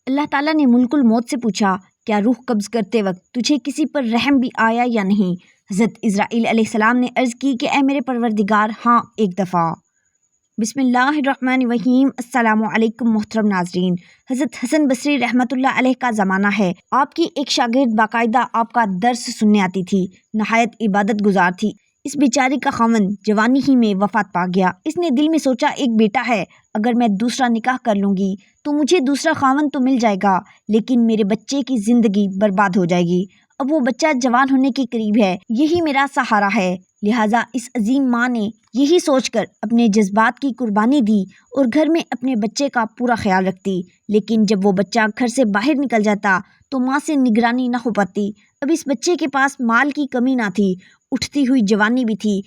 اللہ تعالیٰ نے ملک الموت سے پوچھا، کیا روح قبض کرتے وقت تجھے کسی پر رحم بھی آیا یا نہیں؟ حضرت اسرائیل علیہ السلام نے عرض کی کہ اے میرے پروردگار، ہاں، ایک دفعہ۔ بسم اللہ الرحمن الرحیم۔ السلام علیکم محترم ناظرین۔ حضرت حسن بصری رحمۃ اللہ علیہ کا زمانہ ہے۔ آپ کی ایک شاگرد باقاعدہ آپ کا درس سننے آتی تھی، نہایت عبادت گزار تھی۔ اس بیچاری کا خاوند جوانی ہی میں وفات پا گیا۔ اس نے دل میں سوچا، ایک بیٹا ہے، اگر میں دوسرا نکاح کر لوں گی تو مجھے دوسرا خاوند تو مل جائے گا، لیکن میرے بچے کی زندگی برباد ہو جائے گی۔ اب وہ بچہ جوان ہونے کے قریب ہے، یہی میرا سہارا ہے۔ لہٰذا اس عظیم ماں نے یہی سوچ کر اپنے جذبات کی قربانی دی اور گھر میں اپنے بچے کا پورا خیال رکھتی۔ لیکن جب وہ بچہ گھر سے باہر نکل جاتا تو ماں سے نگرانی نہ ہو پاتی۔ اب اس بچے کے پاس مال کی کمی نہ تھی، اٹھتی ہوئی جوانی بھی تھی۔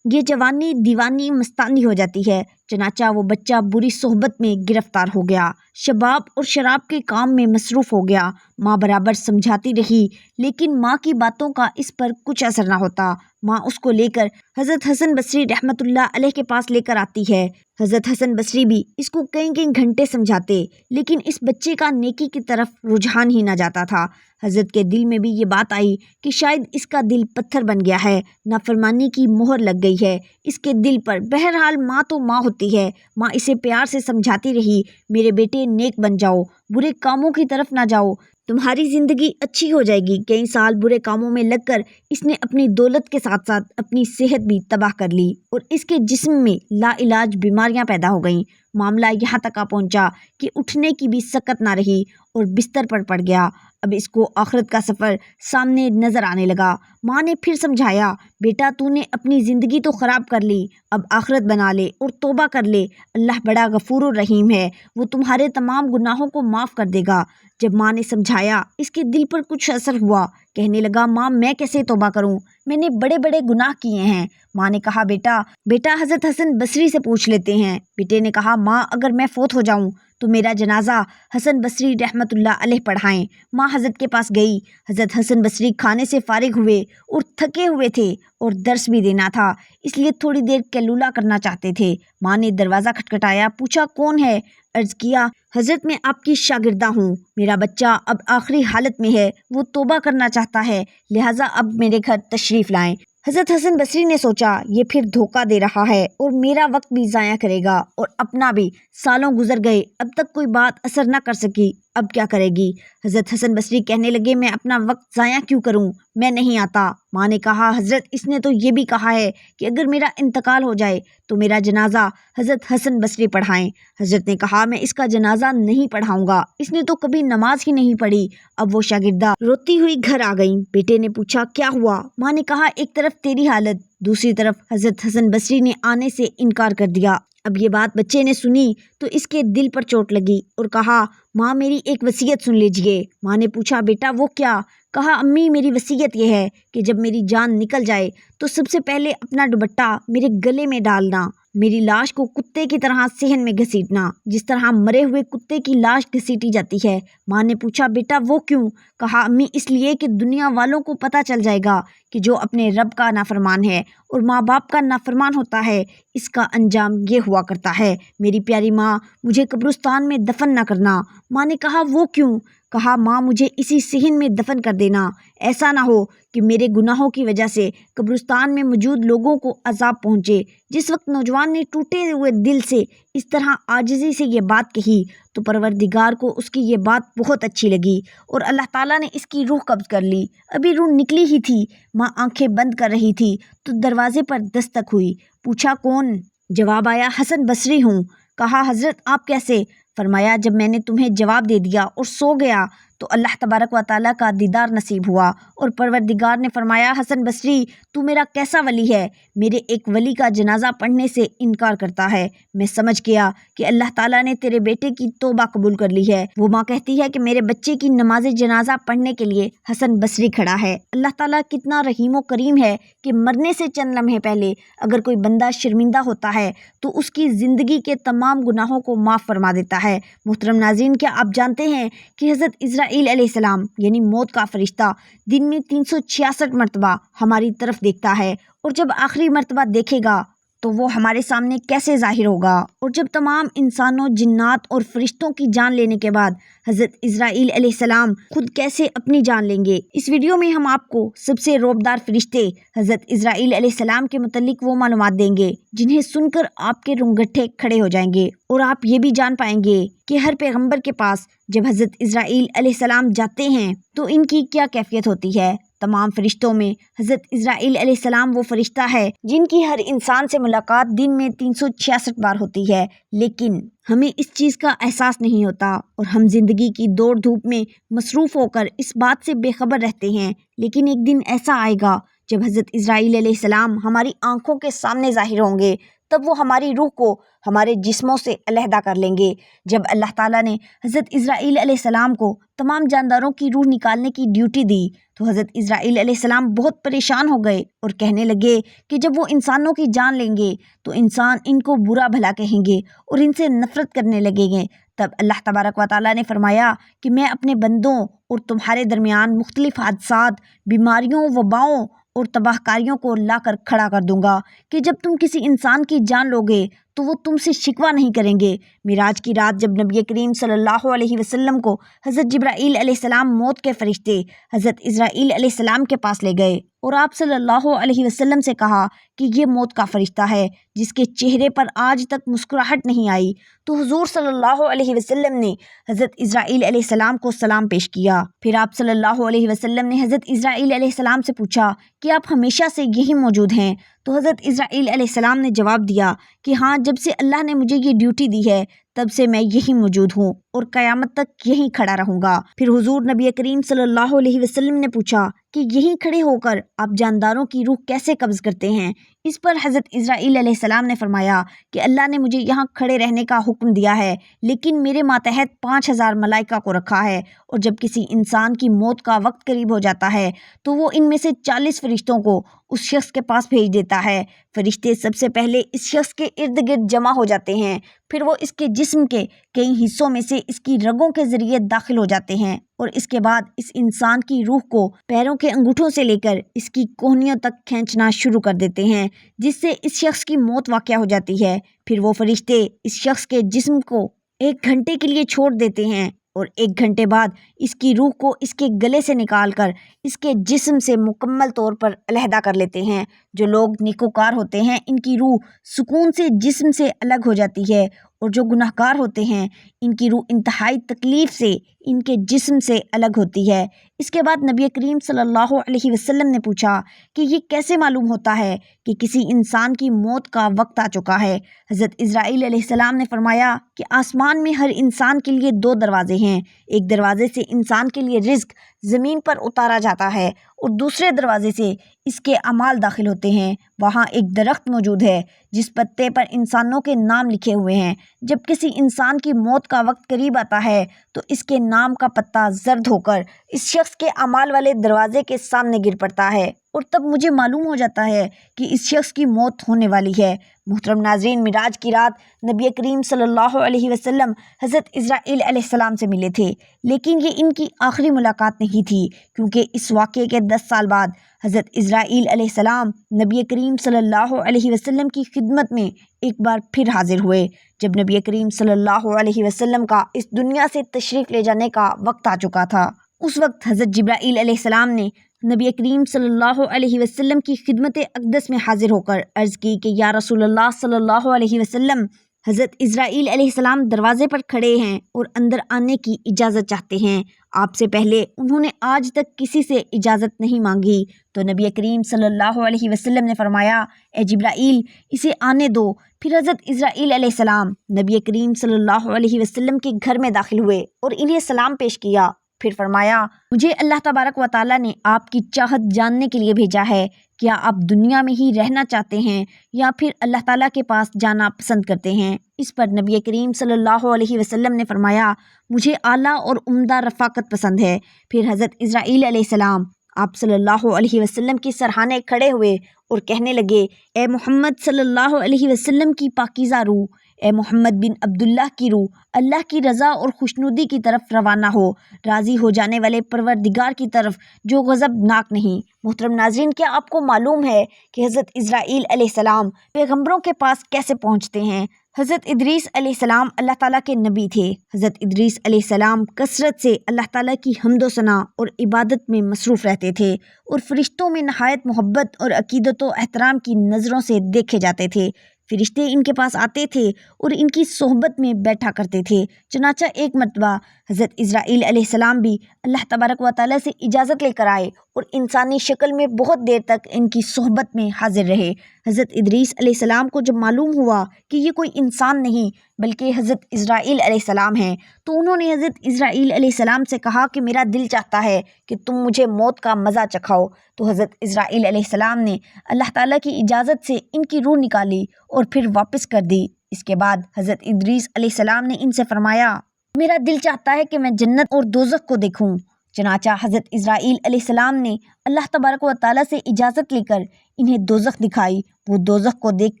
یہ جوانی دیوانی مستانی ہو جاتی ہے، چنانچہ وہ بچہ بری صحبت میں گرفتار ہو گیا، شباب اور شراب کے کام میں مصروف ہو گیا۔ ماں برابر سمجھاتی رہی، لیکن ماں کی باتوں کا اس پر کچھ اثر نہ ہوتا۔ ماں اس کو لے کر حضرت حسن بصری رحمۃ اللہ علیہ کے پاس لے کر آتی ہے۔ حضرت حسن بصری بھی اس کو کئی گھنٹے سمجھاتے، لیکن اس بچے کا نیکی کی طرف رجحان ہی نہ جاتا تھا۔ حضرت کے دل میں بھی یہ بات آئی کہ شاید اس کا دل پتھر بن گیا ہے، نافرمانی کی مہر لگ گئی ہے اس کے دل پر۔ بہرحال ماں تو ماں ہوتی ہے۔ ماں اسے پیار سے سمجھاتی رہی، میرے بیٹے نیک بن جاؤ، برے کاموں کی طرف نہ جاؤ، تمہاری زندگی اچھی ہو جائے گی۔ کئی سال برے کاموں میں لگ کر اس نے اپنی دولت کے ساتھ ساتھ اپنی صحت بھی تباہ کر لی اور اس کے جسم میں لا علاج بیماریاں پیدا ہو گئیں۔ معاملہ یہاں تک آ پہنچا کہ اٹھنے کی بھی سکت نہ رہی اور بستر پر پڑ گیا۔ اب اس کو آخرت کا سفر سامنے نظر آنے لگا۔ ماں نے پھر سمجھایا، بیٹا تو نے اپنی زندگی تو خراب کر لی، اب آخرت بنا لے اور توبہ کر لے، اللہ بڑا غفور الرحیم ہے، وہ تمہارے تمام گناہوں کو معاف کر دے گا۔ جب ماں نے سمجھایا، اس کے دل پر کچھ اثر ہوا، کہنے لگا، ماں میں کیسے توبہ کروں، میں نے بڑے بڑے گناہ کیے ہیں۔ ماں نے کہا، بیٹا حضرت حسن بصری سے پوچھ لیتے ہیں۔ بیٹے نے کہا، ماں اگر میں فوت ہو جاؤں تو میرا جنازہ حسن بصری رحمۃ اللہ علیہ پڑھائیں۔ ماں حضرت کے پاس گئی۔ حضرت حسن بصری کھانے سے فارغ ہوئے اور تھکے ہوئے تھے اور درس بھی دینا تھا، اس لیے تھوڑی دیر قیلولہ کرنا چاہتے تھے۔ ماں نے دروازہ کھٹکھٹایا، پوچھا، کون ہے؟ عرض کیا، حضرت میں آپ کی شاگردہ ہوں، میرا بچہ اب آخری حالت میں ہے، وہ توبہ کرنا چاہتا ہے، لہٰذا اب میرے گھر تشریف لائیں۔ حضرت حسن بصری نے سوچا، یہ پھر دھوکہ دے رہا ہے اور میرا وقت بھی ضائع کرے گا اور اپنا بھی۔ سالوں گزر گئے، اب تک کوئی بات اثر نہ کر سکی، اب کیا کرے گی؟ حضرت حسن بصری کہنے لگے، میں اپنا وقت ضائع کیوں کروں، میں نہیں آتا۔ ماں نے کہا، حضرت اس نے تو یہ بھی کہا ہے کہ اگر میرا انتقال ہو جائے تو میرا جنازہ حضرت حسن بصری پڑھائیں۔ حضرت نے کہا، میں اس کا جنازہ نہیں پڑھاؤں گا، اس نے تو کبھی نماز ہی نہیں پڑھی۔ اب وہ شاگردہ روتی ہوئی گھر آ گئیں۔ بیٹے نے پوچھا، کیا ہوا؟ ماں نے کہا، ایک طرف تیری حالت، دوسری طرف حضرت حسن بصری نے آنے سے انکار کر دیا۔ اب یہ بات بچے نے سنی تو اس کے دل پر چوٹ لگی اور کہا، ماں میری ایک وصیت سن لیجئے۔ ماں نے پوچھا، بیٹا وہ کیا؟ کہا، امی میری وصیت یہ ہے کہ جب میری جان نکل جائے تو سب سے پہلے اپنا دوپٹہ میرے گلے میں ڈالنا، میری لاش کو کتے کی طرح صحن میں گھسیٹنا، جس طرح مرے ہوئے کتے کی لاش گھسیٹی جاتی ہے۔ ماں نے پوچھا، بیٹا وہ کیوں؟ کہا، امی اس لیے کہ دنیا والوں کو پتہ چل جائے گا کہ جو اپنے رب کا نافرمان ہے اور ماں باپ کا نافرمان ہوتا ہے، اس کا انجام یہ ہوا کرتا ہے۔ میری پیاری ماں، مجھے قبرستان میں دفن نہ کرنا۔ ماں نے کہا، وہ کیوں؟ کہا، ماں مجھے اسی صحن میں دفن کر دینا، ایسا نہ ہو کہ میرے گناہوں کی وجہ سے قبرستان میں موجود لوگوں کو عذاب پہنچے۔ جس وقت نوجوان نے ٹوٹے ہوئے دل سے اس طرح عاجزی سے یہ بات کہی تو پروردگار کو اس کی یہ بات بہت اچھی لگی اور اللہ تعالیٰ نے اس کی روح قبض کر لی۔ ابھی روح نکلی ہی تھی، ماں آنکھیں بند کر رہی تھی تو دروازے پر دستک ہوئی۔ پوچھا، کون؟ جواب آیا، حسن بصری ہوں۔ کہا، حضرت آپ کیسے؟ فرمایا، جب میں نے تمہیں جواب دے دیا اور سو گیا تو اللہ تبارک و تعالیٰ کا دیدار نصیب ہوا اور پروردگار نے فرمایا، حسن بصری تو میرا کیسا ولی ہے، میرے ایک ولی کا جنازہ پڑھنے سے انکار کرتا ہے۔ میں سمجھ گیا کہ اللہ تعالیٰ نے تیرے بیٹے کی توبہ قبول کر لی ہے۔ وہ ماں کہتی ہے کہ میرے بچے کی نماز جنازہ پڑھنے کے لیے حسن بصری کھڑا ہے۔ اللہ تعالیٰ کتنا رحیم و کریم ہے کہ مرنے سے چند لمحے پہلے اگر کوئی بندہ شرمندہ ہوتا ہے تو اس کی زندگی کے تمام گناہوں کو معاف فرما دیتا ہے۔ محترم ناظرین، کیا آپ جانتے ہیں کہ حضرت اسرائیل علیہ السلام یعنی موت کا فرشتہ دن میں 366 مرتبہ ہماری طرف دیکھتا ہے اور جب آخری مرتبہ دیکھے گا تو وہ ہمارے سامنے کیسے ظاہر ہوگا؟ اور جب تمام انسانوں، جنات اور فرشتوں کی جان لینے کے بعد حضرت اسرائیل علیہ السلام خود کیسے اپنی جان لیں گے؟ اس ویڈیو میں ہم آپ کو سب سے رعبدار فرشتے حضرت اسرائیل علیہ السلام کے متعلق وہ معلومات دیں گے جنہیں سن کر آپ کے رونگٹے کھڑے ہو جائیں گے، اور آپ یہ بھی جان پائیں گے کہ ہر پیغمبر کے پاس جب حضرت اسرائیل علیہ السلام جاتے ہیں تو ان کی کیا کیفیت ہوتی ہے۔ تمام فرشتوں میں حضرت اسرائیل علیہ السلام وہ فرشتہ ہے جن کی ہر انسان سے ملاقات دن میں 366 بار ہوتی ہے، لیکن ہمیں اس چیز کا احساس نہیں ہوتا اور ہم زندگی کی دوڑ دھوپ میں مصروف ہو کر اس بات سے بے خبر رہتے ہیں۔ لیکن ایک دن ایسا آئے گا جب حضرت اسرائیل علیہ السلام ہماری آنکھوں کے سامنے ظاہر ہوں گے، تب وہ ہماری روح کو ہمارے جسموں سے علیحدہ کر لیں گے۔ جب اللہ تعالیٰ نے حضرت اسرائیل علیہ السلام کو تمام جانداروں کی روح نکالنے کی ڈیوٹی دی تو حضرت اسرائیل علیہ السلام بہت پریشان ہو گئے اور کہنے لگے کہ جب وہ انسانوں کی جان لیں گے تو انسان ان کو برا بھلا کہیں گے اور ان سے نفرت کرنے لگیں گے۔ تب اللہ تبارک و تعالیٰ نے فرمایا کہ میں اپنے بندوں اور تمہارے درمیان مختلف حادثات، بیماریوں، وباؤں اور تباہ کاریوں کو لا کر کھڑا کر دوں گا کہ جب تم کسی انسان کی جان لو گے تو وہ تم سے شکوہ نہیں کریں گے۔ معراج کی رات جب نبی کریم صلی اللہ علیہ وسلم کو حضرت جبرائیل علیہ السلام موت کے فرشتے حضرت اسرائیل علیہ السلام کے پاس لے گئے اور آپ صلی اللہ علیہ وسلم سے کہا کہ یہ موت کا فرشتہ ہے جس کے چہرے پر آج تک مسکراہٹ نہیں آئی، تو حضور صلی اللہ علیہ وسلم نے حضرت اسرائیل علیہ السلام کو سلام پیش کیا۔ پھر آپ صلی اللہ علیہ وسلم نے حضرت اسرائیل علیہ السلام سے پوچھا کہ آپ ہمیشہ سے یہی موجود ہیں؟ تو حضرت اسرائیل علیہ السلام نے جواب دیا کہ ہاں، جب سے اللہ نے مجھے یہ ڈیوٹی دی ہے تب سے میں یہی موجود ہوں اور قیامت تک یہیں کھڑا رہوں گا۔ پھر حضور نبی کریم صلی اللہ علیہ وسلم نے پوچھا کہ یہیں کھڑے ہو کر آپ جانداروں کی روح کیسے قبض کرتے ہیں؟ اس پر حضرت اسرائیل علیہ السلام نے فرمایا کہ اللہ نے مجھے یہاں کھڑے رہنے کا حکم دیا ہے، لیکن میرے ماتحت 5000 ملائکہ کو رکھا ہے، اور جب کسی انسان کی موت کا وقت قریب ہو جاتا ہے تو وہ ان میں سے 40 فرشتوں کو اس شخص کے پاس بھیج دیتا ہے۔ فرشتے سب سے پہلے اس شخص کے ارد گرد جمع ہو جاتے ہیں، پھر وہ اس کے جسم کے کئی حصوں میں سے اس کی رگوں کے ذریعے داخل ہو جاتے ہیں، اور اس کے بعد اس انسان کی روح کو پیروں کے انگوٹھوں سے لے کر اس کی کوہنیوں تک کھینچنا شروع کر دیتے ہیں، جس سے اس شخص کی موت واقع ہو جاتی ہے۔ پھر وہ فرشتے اس شخص کے جسم کو 1 گھنٹے کے لیے چھوڑ دیتے ہیں اور 1 گھنٹے بعد اس کی روح کو اس کے گلے سے نکال کر اس کے جسم سے مکمل طور پر علیحدہ کر لیتے ہیں۔ جو لوگ نیکوکار ہوتے ہیں ان کی روح سکون سے جسم سے الگ ہو جاتی ہے، اور جو گناہ گار ہوتے ہیں ان کی روح انتہائی تکلیف سے ان کے جسم سے الگ ہوتی ہے۔ اس کے بعد نبی کریم صلی اللہ علیہ وسلم نے پوچھا کہ یہ کیسے معلوم ہوتا ہے کہ کسی انسان کی موت کا وقت آ چکا ہے؟ حضرت اسرائیل علیہ السلام نے فرمایا کہ آسمان میں ہر انسان کے لیے 2 دروازے ہیں، ایک دروازے سے انسان کے لیے رزق زمین پر اتارا جاتا ہے اور دوسرے دروازے سے اس کے اعمال داخل ہوتے ہیں۔ وہاں ایک درخت موجود ہے جس پتے پر انسانوں کے نام لکھے ہوئے ہیں۔ جب کسی انسان کی موت کا وقت قریب آتا ہے تو اس کے نام کا پتا زرد ہو کر اس شخص کے اعمال والے دروازے کے سامنے گر پڑتا ہے، اور تب مجھے معلوم ہو جاتا ہے کہ اس شخص کی موت ہونے والی ہے۔ محترم ناظرین، معراج کی رات نبی کریم صلی اللہ علیہ وسلم حضرت اسرائیل علیہ السلام سے ملے تھے، لیکن یہ ان کی آخری ملاقات نہیں تھی، کیونکہ اس واقعے کے 10 سال بعد حضرت اسرائیل علیہ السلام نبی کریم صلی اللہ علیہ وسلم کی خدمت میں ایک بار پھر حاضر ہوئے، جب نبی کریم صلی اللہ علیہ وسلم کا اس دنیا سے تشریف لے جانے کا وقت آ چکا تھا۔ اس وقت حضرت جبرائیل علیہ السلام نے نبی کریم صلی اللہ علیہ وسلم کی خدمت اقدس میں حاضر ہو کر عرض کی کہ یا رسول اللہ صلی اللہ علیہ وسلم، حضرت اسرائیل علیہ السلام دروازے پر کھڑے ہیں اور اندر آنے کی اجازت چاہتے ہیں۔ آپ سے پہلے انہوں نے آج تک کسی سے اجازت نہیں مانگی۔ تو نبی کریم صلی اللہ علیہ وسلم نے فرمایا اے جبرائیل، اسے آنے دو۔ پھر حضرت اسرائیل علیہ السلام نبی کریم صلی اللہ علیہ وسلم کے گھر میں داخل ہوئے اور انہیں سلام پیش کیا۔ پھر فرمایا مجھے اللہ تبارک و تعالیٰ نے آپ کی چاہت جاننے کے لیے بھیجا ہے، کیا آپ دنیا میں ہی رہنا چاہتے ہیں یا پھر اللہ تعالیٰ کے پاس جانا پسند کرتے ہیں؟ اس پر نبی کریم صلی اللہ علیہ وسلم نے فرمایا مجھے اعلیٰ اور عمدہ رفاقت پسند ہے۔ پھر حضرت اسرائیل علیہ السلام آپ صلی اللہ علیہ وسلم کی سرہانے کھڑے ہوئے اور کہنے لگے اے محمد صلی اللہ علیہ وسلم کی پاکیزہ روح، اے محمد بن عبداللہ کی روح اللہ کی رضا اور خوشنودی کی طرف روانہ ہو، راضی ہو جانے والے پروردگار کی طرف جو غضبناک نہیں۔ محترم ناظرین، کیا آپ کو معلوم ہے کہ حضرت اسرائیل علیہ السلام پیغمبروں کے پاس کیسے پہنچتے ہیں؟ حضرت ادریس علیہ السلام اللہ تعالیٰ کے نبی تھے۔ حضرت ادریس علیہ السلام کثرت سے اللہ تعالیٰ کی حمد و ثنا اور عبادت میں مصروف رہتے تھے اور فرشتوں میں نہایت محبت اور عقیدت و احترام کی نظروں سے دیکھے جاتے تھے۔ فرشتے ان کے پاس آتے تھے اور ان کی صحبت میں بیٹھا کرتے تھے۔ چنانچہ ایک مرتبہ حضرت اسرائیل علیہ السلام بھی اللہ تبارک و تعالیٰ سے اجازت لے کر آئے اور انسانی شکل میں بہت دیر تک ان کی صحبت میں حاضر رہے۔ حضرت ادریس علیہ السلام کو جب معلوم ہوا کہ یہ کوئی انسان نہیں بلکہ حضرت اسرائیل علیہ السلام ہیں تو انہوں نے حضرت اسرائیل علیہ السلام سے کہا کہ میرا دل چاہتا ہے کہ تم مجھے موت کا مزہ چکھاؤ۔ تو حضرت اسرائیل علیہ السلام نے اللہ تعالیٰ کی اجازت سے ان کی روح نکالی اور پھر واپس کر دی۔ اس کے بعد حضرت ادریس علیہ السلام نے ان سے فرمایا، میرا دل چاہتا ہے کہ میں جنت اور دوزخ کو دیکھوں۔ چنانچہ حضرت اسرائیل علیہ السلام نے اللہ تبارک و تعالیٰ سے اجازت لے کر انہیں دوزخ دکھائی۔ وہ دوزخ کو دیکھ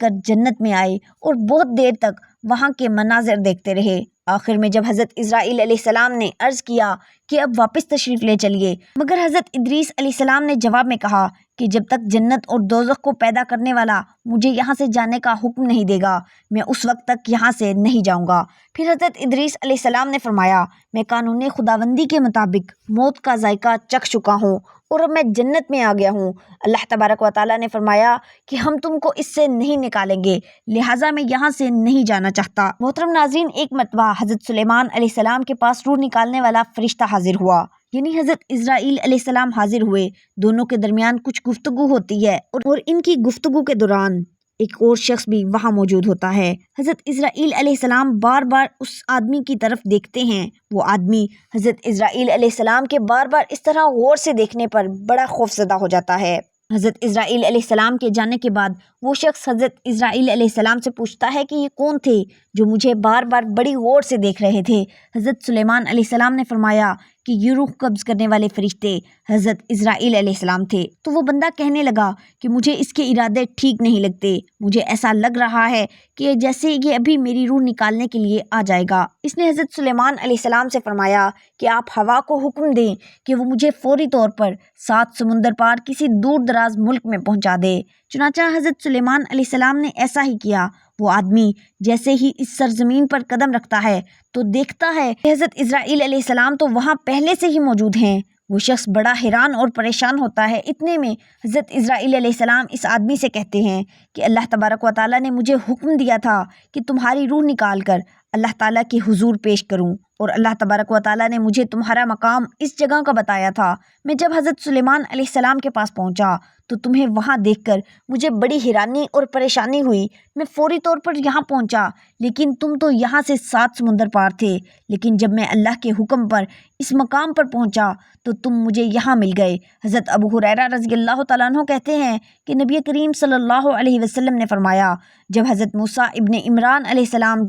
کر جنت میں آئے اور بہت دیر تک وہاں کے مناظر دیکھتے رہے۔ آخر میں جب حضرت اسرائیل علیہ السلام نے عرض کیا کہ اب واپس تشریف لے چلیے، مگر حضرت ادریس علیہ السلام نے جواب میں کہا کہ جب تک جنت اور دوزخ کو پیدا کرنے والا مجھے یہاں سے جانے کا حکم نہیں دے گا میں اس وقت تک یہاں سے نہیں جاؤں گا۔ پھر حضرت ادریس علیہ السلام نے فرمایا، میں قانون خداوندی کے مطابق موت کا ذائقہ چکھ چکا ہوں اور اب میں جنت میں آ گیا ہوں۔ اللہ تبارک و تعالیٰ نے فرمایا کہ ہم تم کو اس سے نہیں نکالیں گے، لہٰذا میں یہاں سے نہیں جانا چاہتا۔ محترم ناظرین، ایک مرتبہ حضرت سلیمان علیہ السلام کے پاس روح نکالنے والا فرشتہ حاضر ہوا، یعنی حضرت اسرائیل علیہ السلام حاضر ہوئے۔ دونوں کے درمیان کچھ گفتگو ہوتی ہے اور ان کی گفتگو کے دوران ایک اور شخص بھی وہاں موجود ہوتا ہے۔ حضرت اسرائیل علیہ السلام بار بار اس آدمی کی طرف دیکھتے ہیں۔ وہ آدمی حضرت اسرائیل علیہ السلام کے بار بار اس طرح غور سے دیکھنے پر بڑا خوفزدہ ہو جاتا ہے۔ حضرت اسرائیل علیہ السلام کے جانے کے بعد وہ شخص حضرت اسرائیل علیہ السلام سے پوچھتا ہے کہ یہ کون تھے جو مجھے بار بار بڑی غور سے دیکھ رہے تھے؟ حضرت سلیمان علیہ السلام نے فرمایا کہ یہ روح قبض کرنے والے فرشتے حضرت اسرائیل علیہ السلام تھے۔ تو وہ بندہ کہنے لگا کہ مجھے اس کے ارادے ٹھیک نہیں لگتے، مجھے ایسا لگ رہا ہے کہ جیسے یہ ابھی میری روح نکالنے کے لیے آ جائے گا۔ اس نے حضرت سلیمان علیہ السلام سے فرمایا کہ آپ ہوا کو حکم دیں کہ وہ مجھے فوری طور پر 7 سمندر پار کسی دور دراز ملک میں پہنچا دے۔ چنانچہ حضرت سلیمان علیہ السلام نے ایسا ہی کیا۔ وہ آدمی جیسے ہی اس سرزمین پر قدم رکھتا ہے تو دیکھتا ہے کہ حضرت اسرائیل علیہ السلام تو وہاں پہلے سے ہی موجود ہیں۔ وہ شخص بڑا حیران اور پریشان ہوتا ہے۔ اتنے میں حضرت اسرائیل علیہ السلام اس آدمی سے کہتے ہیں کہ اللہ تبارک و تعالیٰ نے مجھے حکم دیا تھا کہ تمہاری روح نکال کر اللہ تعالیٰ کے حضور پیش کروں، اور اللہ تبارک و تعالیٰ نے مجھے تمہارا مقام اس جگہ کا بتایا تھا۔ میں جب حضرت سلیمان علیہ السلام کے پاس پہنچا تو تمہیں وہاں دیکھ کر مجھے بڑی حیرانی اور پریشانی ہوئی۔ میں فوری طور پر یہاں پہنچا، لیکن تم تو یہاں سے 7 سمندر پار تھے۔ لیکن جب میں اللہ کے حکم پر اس مقام پر پہنچا تو تم مجھے یہاں مل گئے۔ حضرت ابو ہریرہ رضی اللہ تعالیٰ عنہ کہتے ہیں کہ نبی کریم صلی اللہ علیہ وسلم نے فرمایا، جب حضرت موسیٰ ابن عمران علیہ السلام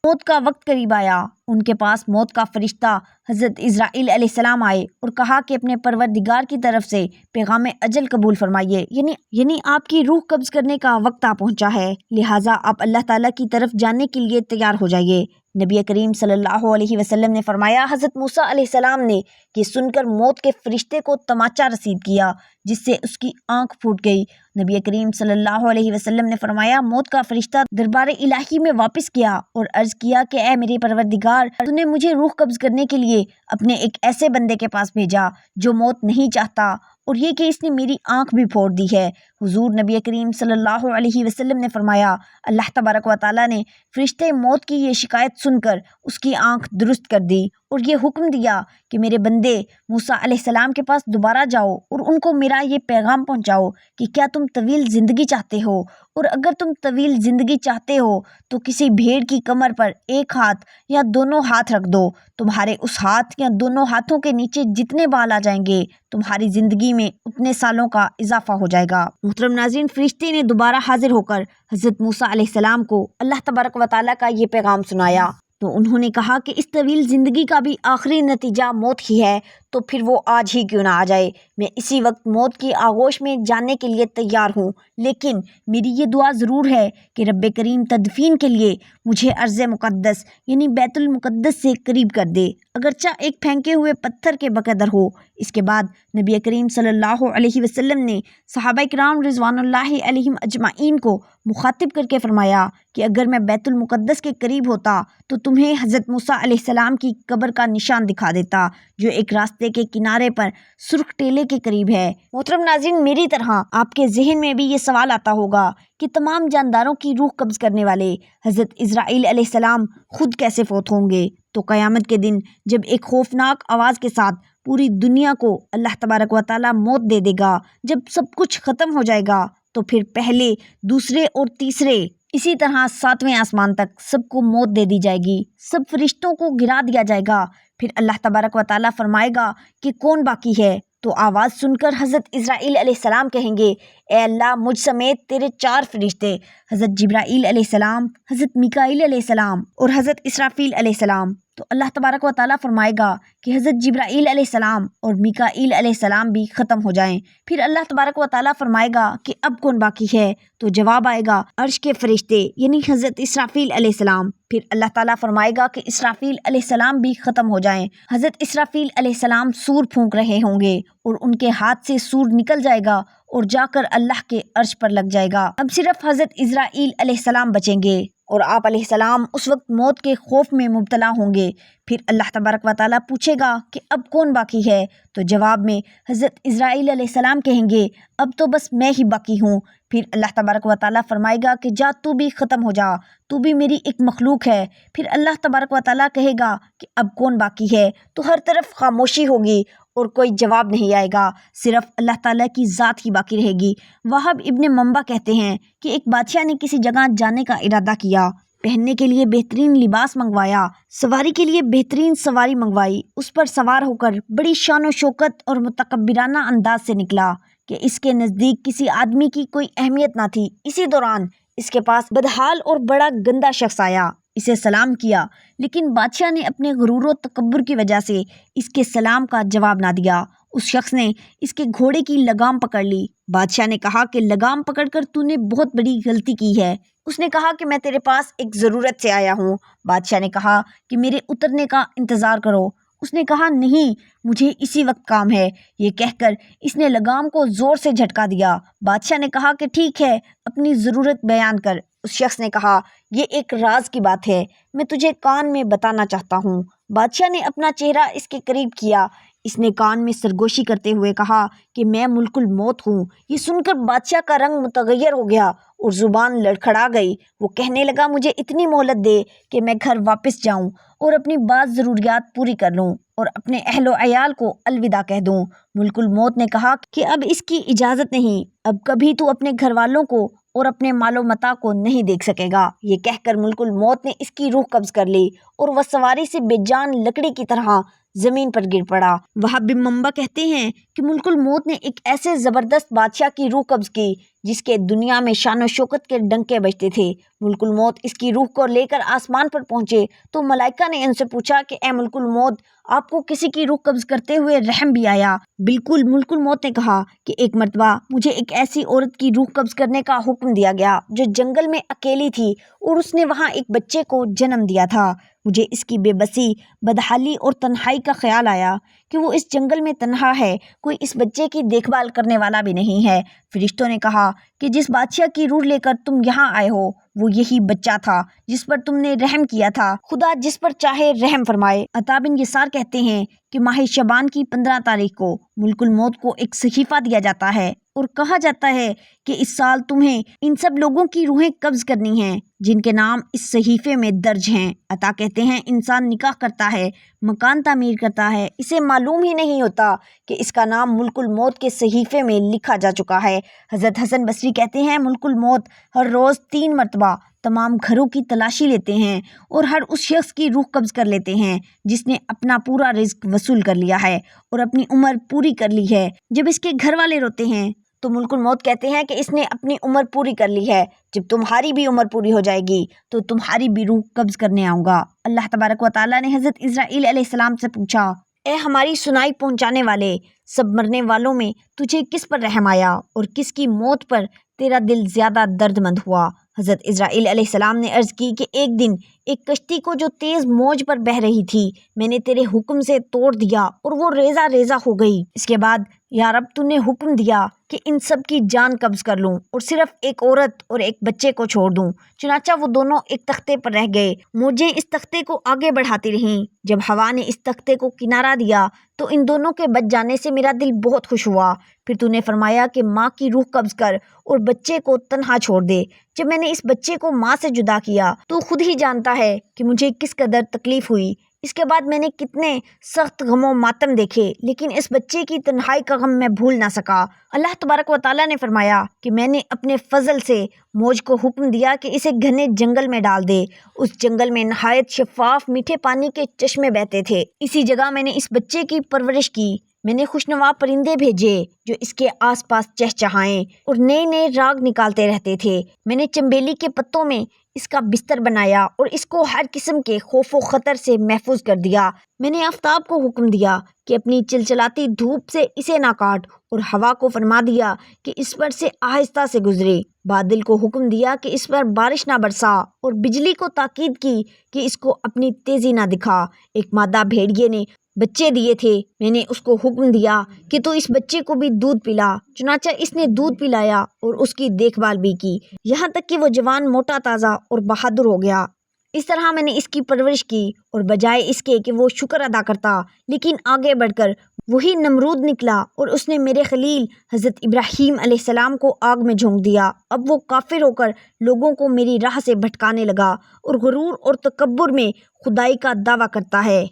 موت کا وقت قریب آیا، ان کے پاس موت کا فرشتہ حضرت اسرائیل علیہ السلام آئے اور کہا کہ اپنے پروردگار کی طرف سے پیغام اجل قبول فرمائیے، یعنی آپ کی روح قبض کرنے کا وقت آ پہنچا ہے، لہٰذا آپ اللہ تعالیٰ کی طرف جانے کے لیے تیار ہو جائیے۔ نبی کریم صلی اللہ علیہ وسلم نے فرمایا، حضرت موسیٰ علیہ السلام نے یہ سن کر موت کے فرشتے کو تماچا رسید کیا جس سے اس کی آنکھ پھوٹ گئی۔ نبی کریم صلی اللہ علیہ وسلم نے فرمایا، موت کا فرشتہ دربار الہی میں واپس کیا اور عرض کیا کہ اے میرے پروردگار، تو نے مجھے روح قبض کرنے کے لیے اپنے ایک ایسے بندے کے پاس بھیجا جو موت نہیں چاہتا، اور یہ کہ اس نے میری آنکھ بھی پھوڑ دی ہے۔ حضور نبی کریم صلی اللہ علیہ وسلم نے فرمایا، اللہ تبارک و تعالیٰ نے فرشتے موت کی یہ شکایت سن کر اس کی آنکھ درست کر دی اور یہ حکم دیا کہ میرے بندے موسیٰ علیہ السلام کے پاس دوبارہ جاؤ اور ان کو میرا یہ پیغام پہنچاؤ کہ کیا تم طویل زندگی چاہتے ہو، اور اگر تم طویل زندگی چاہتے ہو تو کسی بھیڑ کی کمر پر ایک ہاتھ یا دونوں ہاتھ رکھ دو، تمہارے اس ہاتھ یا دونوں ہاتھوں کے نیچے جتنے بال آ جائیں گے تمہاری زندگی میں اتنے سالوں کا اضافہ ہو جائے گا۔ محترم ناظرین، فرشتے نے دوبارہ حاضر ہو کر حضرت موسیٰ علیہ السلام کو اللہ تبارک و تعالیٰ کا یہ پیغام سنایا تو انہوں نے کہا کہ اس طویل زندگی کا بھی آخری نتیجہ موت ہی ہے، تو پھر وہ آج ہی کیوں نہ آ جائے۔ میں اسی وقت موت کی آغوش میں جانے کے لیے تیار ہوں، لیکن میری یہ دعا ضرور ہے کہ رب کریم تدفین کے لیے مجھے ارض مقدس یعنی بیت المقدس سے قریب کر دے، اگرچہ ایک پھینکے ہوئے پتھر کے بقدر ہو۔ اس کے بعد نبی کریم صلی اللہ علیہ وسلم نے صحابہ کرام رضوان اللہ علیہم اجمعین کو مخاطب کر کے فرمایا کہ اگر میں بیت المقدس کے قریب ہوتا تو تمہیں حضرت موسیٰ علیہ السلام کی قبر کا نشان دکھا دیتا، جو ایک راستے کے کنارے پر سرخ ٹیلے کے قریب ہے۔ محترم ناظرین، میری طرح آپ کے ذہن میں بھی یہ سوال آتا ہوگا کہ تمام جانداروں کی روح قبض کرنے والے حضرت اسرائیل علیہ السلام خود کیسے فوت ہوں گے؟ تو قیامت کے دن جب ایک خوفناک آواز کے ساتھ پوری دنیا کو اللہ تبارک و تعالیٰ موت دے دے گا، جب سب کچھ ختم ہو جائے گا، تو پھر پہلے، دوسرے اور تیسرے، اسی طرح 7ویں آسمان تک سب کو موت دے دی جائے گی، سب فرشتوں کو گرا دیا جائے گا۔ پھر اللہ تبارک و تعالیٰ فرمائے گا کہ کون باقی ہے؟ تو آواز سن کر حضرت اسرائیل علیہ السلام کہیں گے، اے اللہ، مجھ سمیت تیرے 4 فرشتے، حضرت جبرائیل علیہ السلام، حضرت میکائیل علیہ السلام اور حضرت اسرافیل علیہ السلام۔ تو اللہ تبارک و تعالیٰ فرمائے گا کہ حضرت جبرائیل علیہ السلام اور میکائیل علیہ السلام بھی ختم ہو جائیں۔ پھر اللہ تبارک و تعالیٰ فرمائے گا کہ اب کون باقی ہے؟ تو جواب آئے گا عرش کے فرشتے یعنی حضرت اسرافیل علیہ السلام۔ پھر اللہ تعالیٰ فرمائے گا کہ اسرافیل علیہ السلام بھی ختم ہو جائیں۔ حضرت اسرافیل علیہ السلام سور پھونک رہے ہوں گے اور ان کے ہاتھ سے سور نکل جائے گا اور جا کر اللہ کے عرش پر لگ جائے گا۔ اب صرف حضرت اسرائیل علیہ السلام بچیں گے اور آپ علیہ السلام اس وقت موت کے خوف میں مبتلا ہوں گے۔ پھر اللہ تبارک و تعالیٰ پوچھے گا کہ اب کون باقی ہے؟ تو جواب میں حضرت اسرائیل علیہ السلام کہیں گے اب تو بس میں ہی باقی ہوں۔ پھر اللہ تبارک و تعالیٰ فرمائے گا کہ جا، تو بھی ختم ہو جا، تو بھی میری ایک مخلوق ہے۔ پھر اللہ تبارک و تعالیٰ کہے گا کہ اب کون باقی ہے؟ تو ہر طرف خاموشی ہوگی اور کوئی جواب نہیں آئے گا، صرف اللہ تعالیٰ کی ذات ہی باقی رہے گی۔ وہب ابن منبع کہتے ہیں کہ ایک بادشاہ نے کسی جگہ جانے کا ارادہ کیا، پہننے کے لیے بہترین لباس منگوایا، سواری کے لیے بہترین سواری منگوائی، اس پر سوار ہو کر بڑی شان و شوکت اور متکبرانہ انداز سے نکلا کہ اس کے نزدیک کسی آدمی کی کوئی اہمیت نہ تھی۔ اسی دوران اس کے پاس بدحال اور بڑا گندا شخص آیا، اسے سلام کیا، لیکن بادشاہ نے اپنے غرور و تکبر کی وجہ سے اس کے سلام کا جواب نہ دیا۔ اس شخص نے اس کے گھوڑے کی لگام پکڑ لی۔ بادشاہ نے کہا کہ لگام پکڑ کر تو نے بہت بڑی غلطی کی ہے۔ اس نے کہا کہ میں تیرے پاس ایک ضرورت سے آیا ہوں۔ بادشاہ نے کہا کہ میرے اترنے کا انتظار کرو۔ اس نے کہا نہیں، مجھے اسی وقت کام ہے۔ یہ کہہ کر اس نے لگام کو زور سے جھٹکا دیا۔ بادشاہ نے کہا کہ ٹھیک ہے، اپنی ضرورت بیان کر۔ اس شخص نے کہا یہ ایک راز کی بات ہے، میں تجھے کان میں بتانا چاہتا ہوں۔ بادشاہ نے اپنا چہرہ اس کے قریب کیا۔ اس نے کان میں سرگوشی کرتے ہوئے کہا کہ میں ملک الموت ہوں۔ یہ سن کر بادشاہ کا رنگ متغیر ہو گیا اور زبان لڑکھڑا گئی۔ وہ کہنے لگا مجھے اتنی مہلت دے کہ میں گھر واپس جاؤں اور اپنی بعض ضروریات پوری کر لوں اور اپنے اہل و عیال کو الوداع کہہ دوں۔ ملک الموت نے کہا کہ اب اس کی اجازت نہیں، اب کبھی تو اپنے گھر والوں کو اور اپنے مال و متاع کو نہیں دیکھ سکے گا۔ یہ کہہ کر ملک الموت نے اس کی روح قبض کر لی اور وہ سواری سے بے جان لکڑی کی طرح زمین پر گر پڑا۔ وہب بن منبع کہتے ہیں کہ ملک الموت نے ایک ایسے زبردست بادشاہ کی روح قبض کی جس کے دنیا میں شان و شوکت کے ڈنکے بجتے تھے۔ ملک الموت اس کی روح کو لے کر آسمان پر پہنچے تو ملائکہ نے ان سے پوچھا کہ اے ملک الموت، آپ کو کسی کی روح قبض کرتے ہوئے رحم بھی آیا؟ بالکل، ملک الموت نے کہا کہ ایک مرتبہ مجھے ایک ایسی عورت کی روح قبض کرنے کا حکم دیا گیا جو جنگل میں اکیلی تھی اور اس نے وہاں ایک بچے کو جنم دیا تھا۔ مجھے اس کی بے بسی، بدحالی اور تنہائی کا خیال آیا کہ وہ اس جنگل میں تنہا ہے، کوئی اس بچے کی دیکھ بھال کرنے والا بھی نہیں ہے۔ فرشتوں نے کہا کہ جس بادشاہ کی روح لے کر تم یہاں آئے ہو وہ یہی بچہ تھا جس پر تم نے رحم کیا تھا، خدا جس پر چاہے رحم فرمائے۔ عطا بن یسار کہتے ہیں کہ ماہ شعبان کی 15 تاریخ کو ملک الموت کو ایک صحیفہ دیا جاتا ہے اور کہا جاتا ہے کہ اس سال تمہیں ان سب لوگوں کی روحیں قبض کرنی ہیں جن کے نام اس صحیفے میں درج ہیں۔ عطا کہتے ہیں انسان نکاح کرتا ہے، مکان تعمیر کرتا ہے، اسے معلوم ہی نہیں ہوتا کہ اس کا نام ملک الموت کے صحیفے میں لکھا جا چکا ہے۔ حضرت حسن بصری کہتے ہیں ملک الموت ہر روز 3 مرتبہ تمام گھروں کی تلاشی لیتے ہیں اور ہر اس شخص کی روح قبض کر لیتے ہیں جس نے اپنا پورا رزق وصول کر لیا ہے اور اپنی عمر پوری کر لی ہے۔ جب اس کے گھر والے روتے ہیں تو ملک الموت کہتے ہیں کہ اس نے اپنی عمر پوری کر لی ہے، جب تمہاری بھی عمر پوری ہو جائے گی تو تمہاری بھی روح قبض کرنے آؤں گا۔ اللہ تبارک و تعالیٰ نے حضرت اسرائیل علیہ السلام سے پوچھا، اے ہماری سنائی پہنچانے والے، سب مرنے والوں میں تجھے کس پر رحم آیا اور کس کی موت پر تیرا دل زیادہ درد مند ہوا؟ حضرت اسرائیل علیہ السلام نے عرض کی کہ ایک دن ایک کشتی کو جو تیز موج پر بہہ رہی تھی میں نے تیرے حکم سے توڑ دیا اور وہ ریزہ ریزہ ہو گئی۔ اس کے بعد یا رب تو نے حکم دیا کہ ان سب کی جان قبض کر لوں اور صرف ایک عورت اور ایک بچے کو چھوڑ دوں۔ چنانچہ وہ دونوں ایک تختے پر رہ گئے، موجیں اس تختے کو آگے بڑھاتی رہیں۔ جب ہوا نے اس تختے کو کنارہ دیا تو ان دونوں کے بچ جانے سے میرا دل بہت خوش ہوا۔ پھر تو نے فرمایا کہ ماں کی روح قبض کر اور بچے کو تنہا چھوڑ دے۔ جب میں نے اس بچے کو ماں سے جدا کیا تو خود ہی جانتا ہے کہ مجھے کس قدر تکلیف ہوئی۔ اس کے بعد میں نے کتنے سخت غم و ماتم دیکھے، لیکن اس بچے کی تنہائی کا غم میں بھول نہ سکا۔ اللہ تبارک و تعالیٰ نے فرمایا کہ میں نے اپنے فضل سے موج کو حکم دیا کہ اسے گھنے جنگل میں ڈال دے۔ اس جنگل میں نہایت شفاف میٹھے پانی کے چشمے بہتے تھے۔ اسی جگہ میں نے اس بچے کی پرورش کی۔ میں نے خوشنوا پرندے بھیجے جو اس کے آس پاس چہچہائیں اور نئے نئے راگ نکالتے رہتے تھے۔ میں نے چنبیلی کے پتوں میں اس کا بستر بنایا اور اس کو ہر قسم کے خوف و خطر سے محفوظ کر دیا۔ میں نے آفتاب کو حکم دیا کہ اپنی چلچلاتی دھوپ سے اسے نہ کاٹ اور ہوا کو فرما دیا کہ اس پر سے آہستہ سے گزرے۔ بادل کو حکم دیا کہ اس پر بارش نہ برسا اور بجلی کو تاکید کی کہ اس کو اپنی تیزی نہ دکھا۔ ایک مادہ بھیڑیے نے بچے دیے تھے، میں نے اس کو حکم دیا کہ تو اس بچے کو بھی دودھ پلا۔ چنانچہ اس نے دودھ پلایا اور اس کی دیکھ بھال بھی کی، یہاں تک کہ وہ جوان موٹا تازہ اور بہادر ہو گیا۔ اس طرح میں نے اس کی پرورش کی اور بجائے اس کے کہ وہ شکر ادا کرتا، لیکن آگے بڑھ کر وہی نمرود نکلا اور اس نے میرے خلیل حضرت ابراہیم علیہ السلام کو آگ میں جھونک دیا۔ اب وہ کافر ہو کر لوگوں کو میری راہ سے بھٹکانے لگا اور غرور اور تکبر میں خدائی کا دعویٰ کرتا ہے۔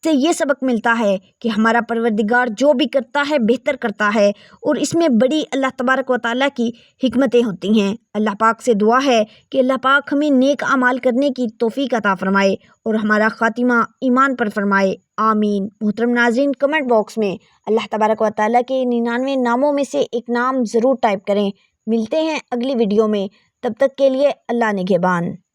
سے یہ سبق ملتا ہے کہ ہمارا پروردگار جو بھی کرتا ہے بہتر کرتا ہے اور اس میں بڑی اللہ تبارک و تعالیٰ کی حکمتیں ہوتی ہیں۔ اللہ پاک سے دعا ہے کہ اللہ پاک ہمیں نیک اعمال کرنے کی توفیق عطا فرمائے اور ہمارا خاتمہ ایمان پر فرمائے، آمین۔ محترم ناظرین، کمنٹ باکس میں اللہ تبارک و تعالیٰ کے 99 ناموں میں سے ایک نام ضرور ٹائپ کریں۔ ملتے ہیں اگلی ویڈیو میں، تب تک کے لیے اللہ نگہبان۔